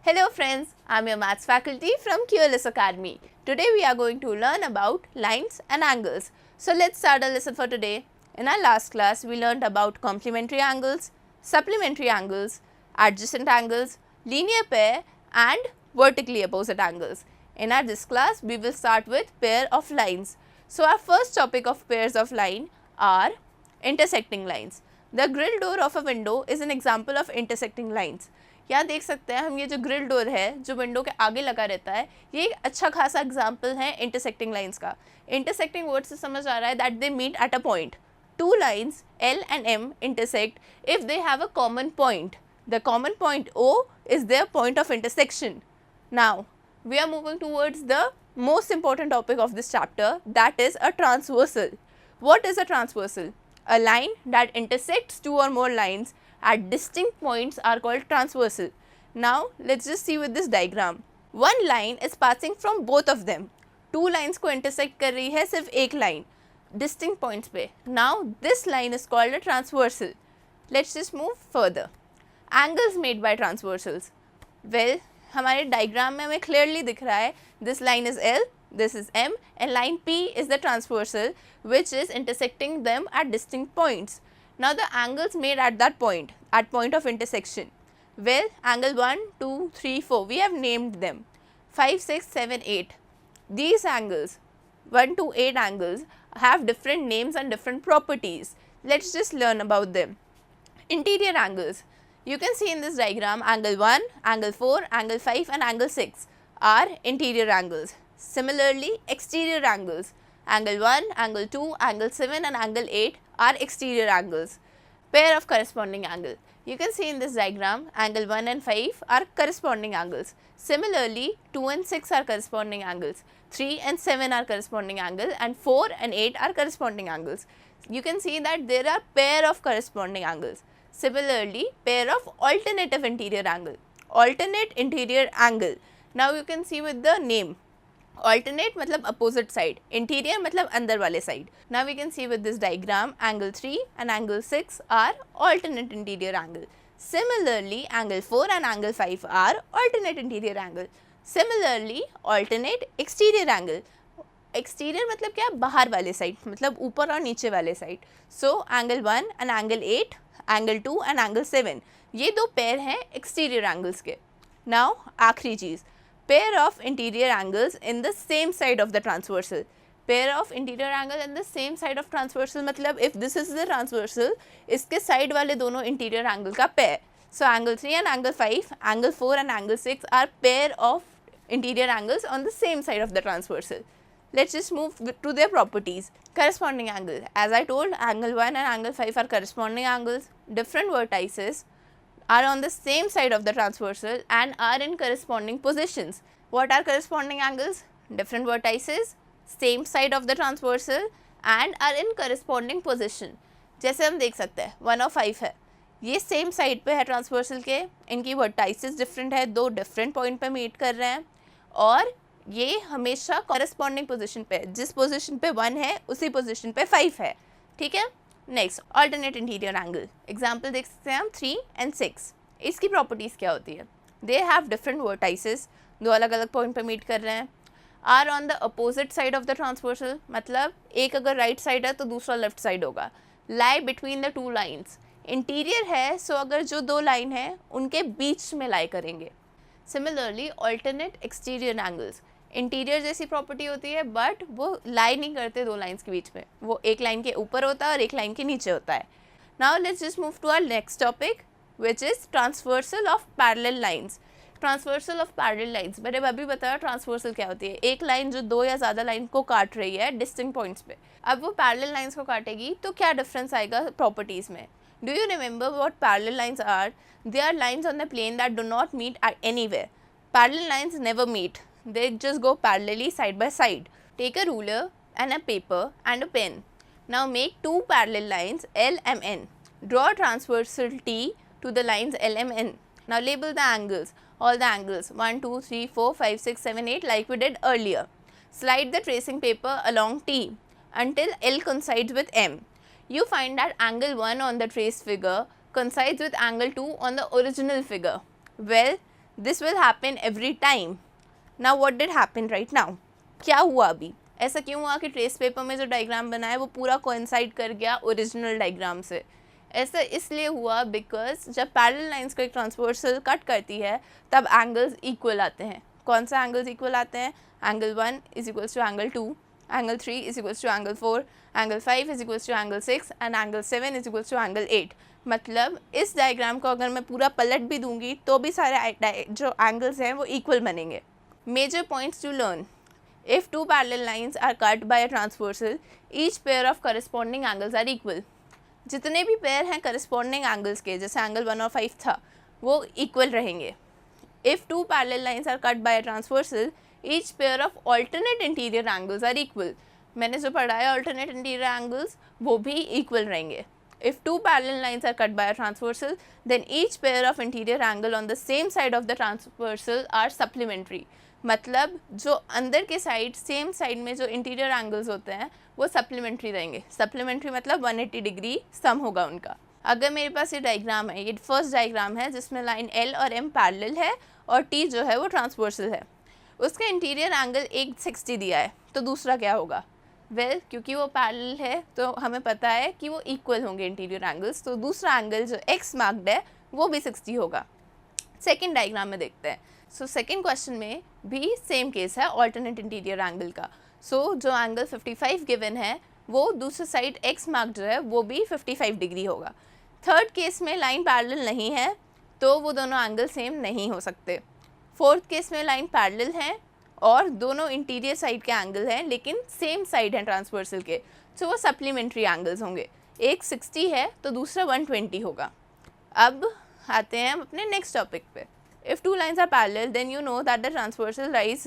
Hello friends, I am your maths faculty from QLS Academy. Today we are going to learn about lines and angles. So let's start our lesson for today. In our last class we learned about complementary angles, supplementary angles, adjacent angles, linear pair and vertically opposite angles. In our this class we will start with pair of lines. So our first topic of pairs of line are intersecting lines. The grill door of a window is an example of intersecting lines. यहाँ देख सकते हैं हम ये जो grill door है जो window के आगे लगा रहता है ये एक अच्छा खासा एग्जाम्पल है इंटरसेक्टिंग लाइंस का. इंटरसेक्टिंग वर्ड से समझ आ रहा है that they meet at a point. Two lines L and M intersect if they have a common point. The common point O is their point of intersection. Now we are moving towards the most important topic of this chapter, that is a transversal. What is a transversal? A line that intersects two or more lines at distinct points are called transversal. Now let's just see with this diagram. One line is passing from both of them. Two lines को intersect कर रही है सिर्फ एक line distinct points पे. Now this line is called a transversal. Let's just move further. Angles made by transversals. Well, हमारे diagram में हमें clearly दिख रहा है this line is L, this is M and line P is the transversal which is intersecting them at distinct points. Now the angles made at that point, at point of intersection. Well, angle 1, 2, 3, 4, we have named them. 5, 6, 7, 8. These angles, 1 to 8 angles have different names and different properties. Let's just learn about them. Interior angles. You can see in this diagram angle 1, angle 4, angle 5 and angle 6 are interior angles. Similarly, exterior angles. Angle 1, angle 2, angle 7 and angle 8 are exterior angles. Pair of corresponding angle. You can see in this diagram angle 1 and 5 are corresponding angles. Similarly, 2 and 6 are corresponding angles. 3 and 7 are corresponding angle and 4 and 8 are corresponding angles. You can see that there are pair of corresponding angles. Similarly, pair of alternative interior angle. Alternate interior angle. Now you can see with the name. Alternate मतलब opposite side, interior मतलब अंदर वाले side. Now we can see with this diagram angle 3 and angle 6 are alternate interior angle. Similarly, angle 4 and angle 5 are alternate interior angle. Similarly, alternate exterior angle. Exterior मतलब क्या, बाहर वाले side मतलब ऊपर और नीचे वाले side. So angle 1 and angle 8, angle 2 and angle 7 ये दो pair हैं exterior angles के. Now आखिरी चीज़, pair of interior angles in the same side of the transversal. Pair of interior angle in the same side of transversal मतलब if this is the transversal, इसके side वाले दोनों interior angle का pair. So angle 3 and angle 5, angle 4 and angle 6 are pair of interior angles on the same side of the transversal. Let's just move to their properties. Corresponding angle. As I told, angle 1 and angle 5 are corresponding angles. Different vertices are on the same side of the transversal and are in corresponding positions. What are corresponding angles? Different vertices, same side of the transversal and are in corresponding position. जैसे हम देख सकते हैं 1 और 5 है, ये same side पे है ट्रांसवर्सल के, इनकी वर्टाइसेस डिफरेंट है, दो डिफरेंट पॉइंट पे मीट कर रहे हैं और ये हमेशा कॉरेस्पॉन्डिंग पोजीशन पे, जिस पोजीशन पे 1 है उसी पोजीशन पे 5 है. ठीक है. Next, alternate interior angle. Example देख सकते हैं हम 3 and 6. इसकी प्रॉपर्टीज़ क्या होती है? दे हैव डिफरेंट वर्टाइसेस, दो अलग अलग पॉइंट पे मीट कर रहे हैं. Are on the opposite side of the transversal मतलब एक अगर राइट साइड है तो दूसरा लेफ्ट साइड होगा. Lie between the two lines. Interior है सो अगर जो दो लाइन है उनके बीच में लाई करेंगे. Similarly alternate exterior angles. Interior जैसी प्रॉपर्टी होती है बट वो लाई नहीं करते दो लाइंस के बीच में, वो एक लाइन के ऊपर होता है और एक लाइन के नीचे होता है. Now let's just move to our next topic which is transversal of parallel lines. Transversal of parallel lines, मैंने अभी बताया ट्रांसवर्सल क्या होती है. एक लाइन जो दो या ज़्यादा लाइन को काट रही है डिस्टिंक्ट पॉइंट्स पे, अब वो पैरेलल लाइंस को काटेगी तो क्या डिफरेंस आएगा प्रॉपर्टीज़ में. Do you remember what parallel lines are? They are lines on the plane that do not meet at anywhere. Parallel lines never meet, they just go parallelly side by side. Take a ruler and a paper and a pen. Now make two parallel lines L M N. Draw a transversal T to the lines L M N. Now label the angles, all the angles 1, 2, 3, 4, 5, 6, 7, 8 like we did earlier. Slide the tracing paper along T until L coincides with M. You find that angle 1 on the traced figure coincides with angle 2 on the original figure. Well, this will happen every time. Now what did happen right now? क्या हुआ अभी? ऐसा क्यों हुआ कि trace paper में जो diagram बना है वो पूरा कोइंसाइड कर गया ओरिजिनल डायग्राम से? ऐसा इसलिए हुआ बिकॉज जब पैरेलल लाइंस को एक ट्रांसवर्सल कट करती है तब एंगल्स इक्वल आते हैं. कौन सा एंगल्स इक्वल आते हैं? Angle 1 is equals to angle 2, angle 3 is equals to angle 4, angle 5 is equals to angle 6 and angle 7 is equals to angle 8. मतलब इस डायग्राम को अगर मैं पूरा पलट भी दूंगी तो भी सारे जो एंगल्स हैं वो इक्वल बनेंगे. Major points to learn. If two parallel lines are cut by a transversal, each pair of corresponding angles are equal. जितने भी पेयर हैं corresponding angles के, जैसे एंगल 1 और 5 था, वो इक्वल रहेंगे. If two parallel lines are cut by a transversal, each pair of alternate interior angles are equal. मैंने जो पढ़ा है alternate interior angles वो भी इक्वल रहेंगे. If two parallel lines are cut by a transversal, then each pair of interior angle on the same side of the transversal are supplementary. मतलब जो अंदर के साइड सेम साइड में जो interior angles होते हैं वो सप्लीमेंट्री रहेंगे. सप्लीमेंट्री मतलब 180 डिग्री सम होगा उनका. अगर मेरे पास ये डायग्राम है, ये फर्स्ट डायग्राम है जिसमें लाइन L और M पैरेलल है और T जो है वो ट्रांसवर्सल है. उसका इंटीरियर एंगल 160 दिया है, तो दूसरा क्या होगा? वेल क्योंकि वो पैरेलल है तो हमें पता है कि वो इक्वल होंगे इंटीरियर एंगल्स, तो दूसरा एंगल जो X मार्क्ड है वो भी 60 होगा. सेकेंड डायग्राम में देखते हैं. सो सेकेंड क्वेश्चन में भी सेम केस है ऑल्टरनेट इंटीरियर एंगल का. सो जो एंगल 55 गिवन है वो दूसरी साइड एक्स मार्क जो है वो भी 55 डिग्री होगा. थर्ड केस में लाइन पैरेलल नहीं है तो वो दोनों एंगल सेम नहीं हो सकते. फोर्थ केस में लाइन पैरेलल है और दोनों इंटीरियर साइड के एंगल हैं लेकिन सेम साइड हैं ट्रांसवर्सल के, तो वो सप्लीमेंट्री एंगल्स होंगे. एक 60 है तो दूसरा 120 होगा. अब आते हैं हम अपने नेक्स्ट टॉपिक पे. If two lines are parallel, then you know that the transversal rise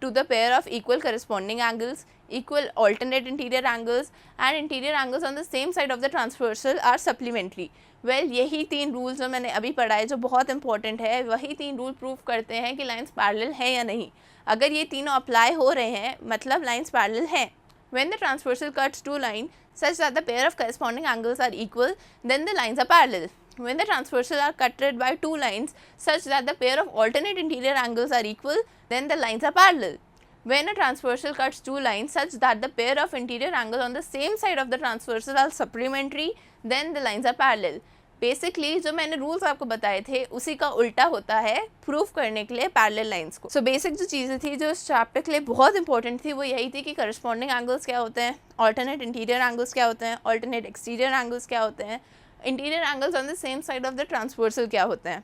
to the pair of equal corresponding angles, equal alternate interior angles and interior angles on the same side of the transversal are supplementary. Well, यही 3 rules जो मैंने अभी पढ़ा है जो बहुत important है, वही 3 रूल प्रूव करते हैं कि लाइन्स पैरेलल हैं या नहीं. अगर ये तीनों अप्लाई हो रहे हैं मतलब लाइन्स पैरेलल हैं. When the transversal cuts two lines such that the pair of corresponding angles are equal, then the lines are parallel. When the transversal are cutted by two lines such that the pair of alternate interior angles are equal, then the lines are parallel. When a transversal cuts two lines such that the pair of interior angles on the same side of the transversal are supplementary, then the lines are parallel. Basically जो मैंने rules आपको बताए थे उसी का उल्टा होता है प्रूफ करने के लिए पैरेलल लाइंस को. सो बेसिक जो चीज़ें थी जो इस चैप्टर के लिए बहुत इंपॉर्टेंट थी वो यही थी कि करस्पॉन्डिंग एंगल्स क्या होते हैं, ऑल्टरनेट इंटीरियर एंगल्स क्या होते हैं, ऑल्टरनेट एक्सटीरियर एंगल्स क्या होते हैं, interior angles on the same side of the transversal क्या होते हैं,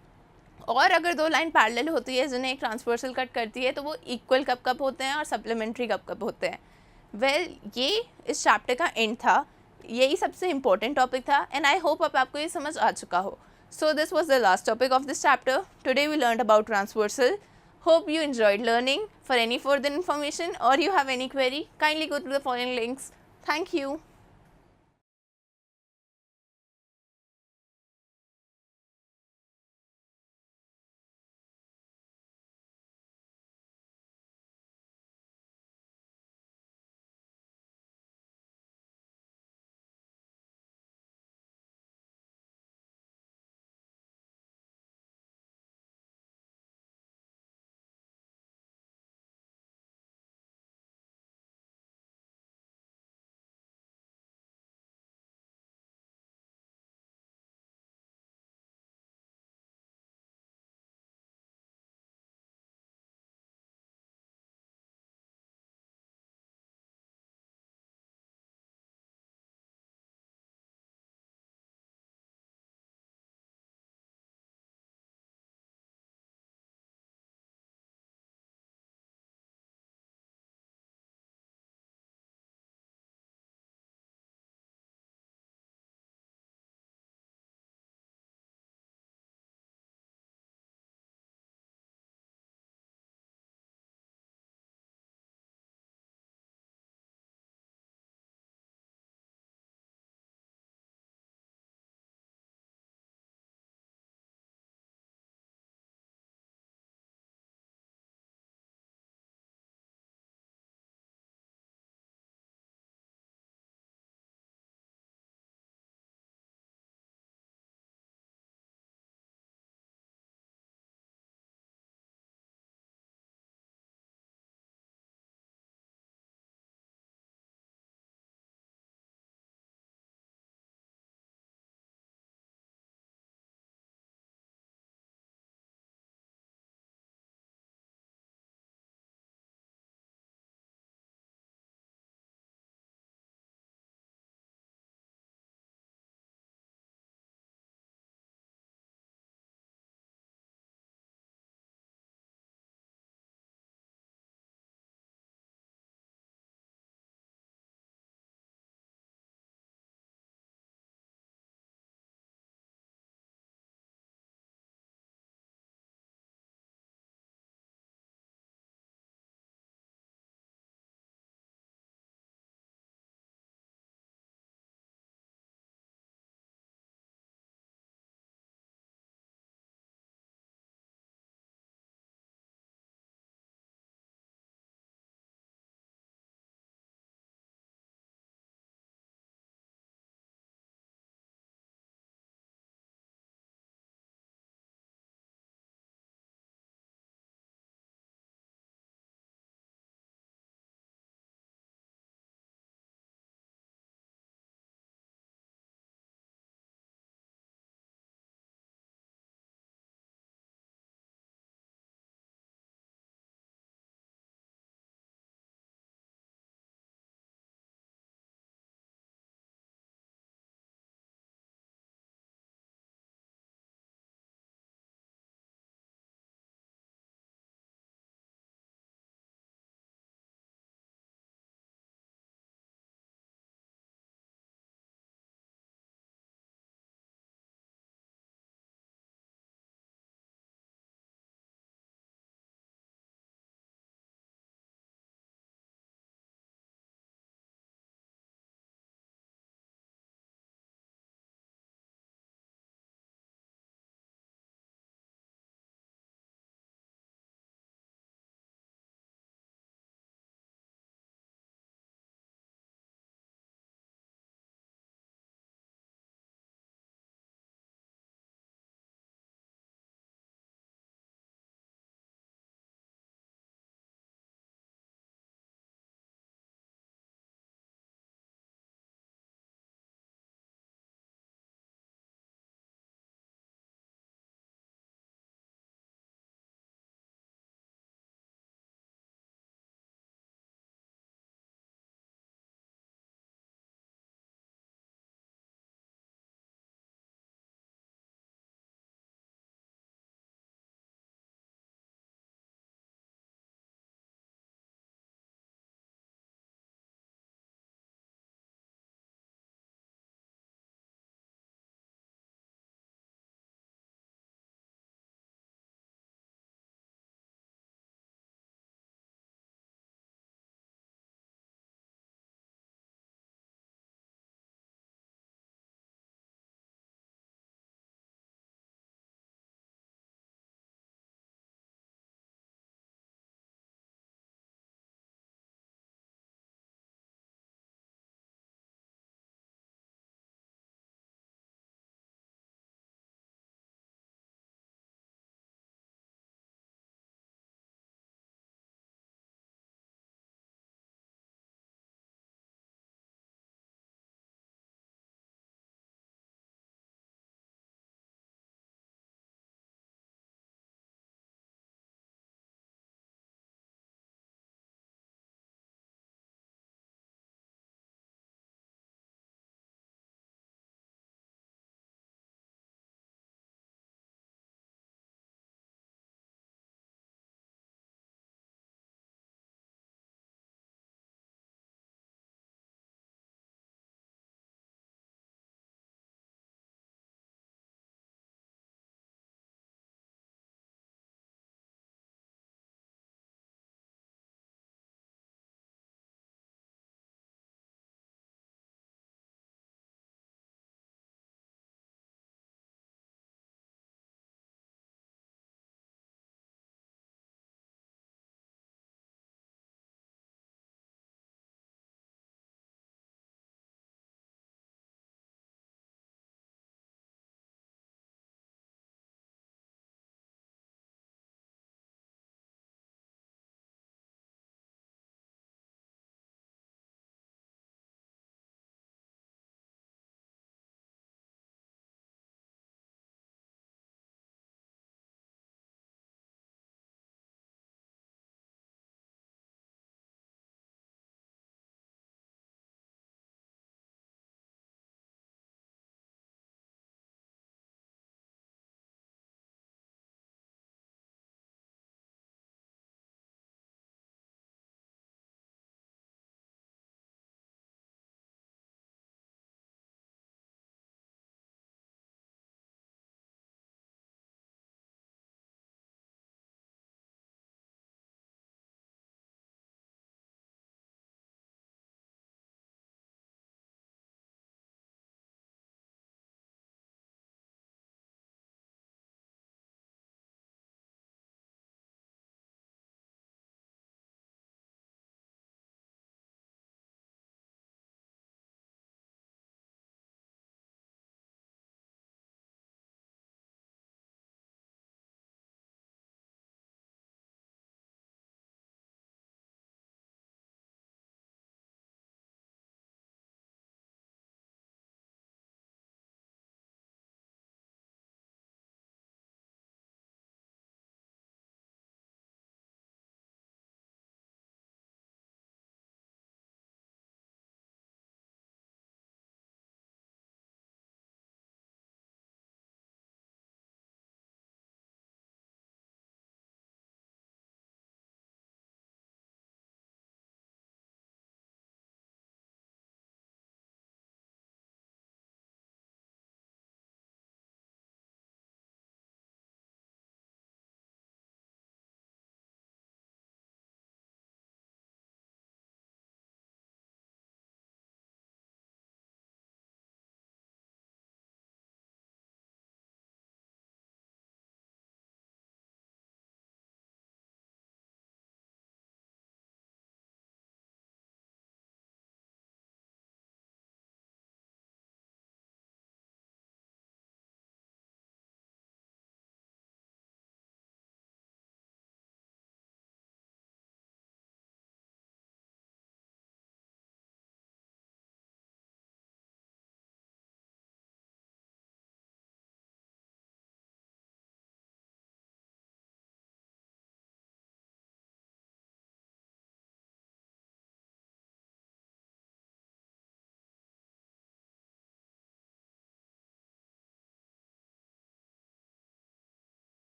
और अगर दो लाइन पैरेलल होती है जिन्हें एक ट्रांसवर्सल कट करती है तो वो इक्वल कब कब होते हैं और सप्लीमेंट्री कब कब होते हैं. वेल ये इस चैप्टर का एंड था, यही सबसे इंपॉर्टेंट टॉपिक था एंड आई होप अब आपको ये समझ आ चुका हो. So this was the last topic of this chapter. Today we learned about transversal. Hope you enjoyed learning. For any further information or you have any query, kindly go to the following links. Thank you.